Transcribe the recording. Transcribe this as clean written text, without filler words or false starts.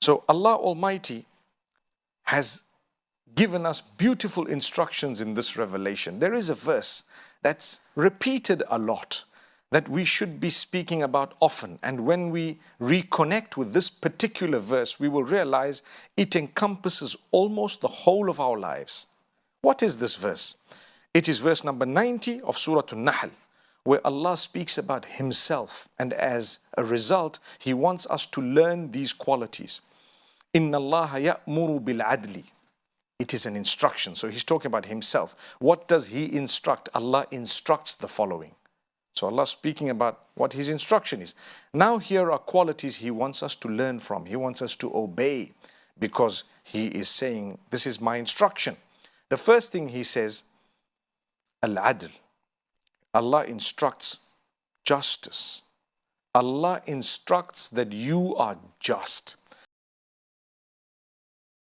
So Allah Almighty has given us beautiful instructions in this revelation. There is a verse that's repeated a lot that we should be speaking about often. And when we reconnect with this particular verse, we will realize it encompasses almost the whole of our lives. What is this verse? It is verse number 90 of Surah An-Nahl, where Allah speaks about Himself. And as a result, He wants us to learn these qualities. Inna Allah ya'muru bil adli. It is an instruction. So He's talking about Himself. What does He instruct? Allah instructs the following. So Allah is speaking about what His instruction is. Now here are qualities He wants us to learn from. He wants us to obey because He is saying, this is my instruction. The first thing He says, Al-Adl. Allah instructs justice. Allah instructs that you are just.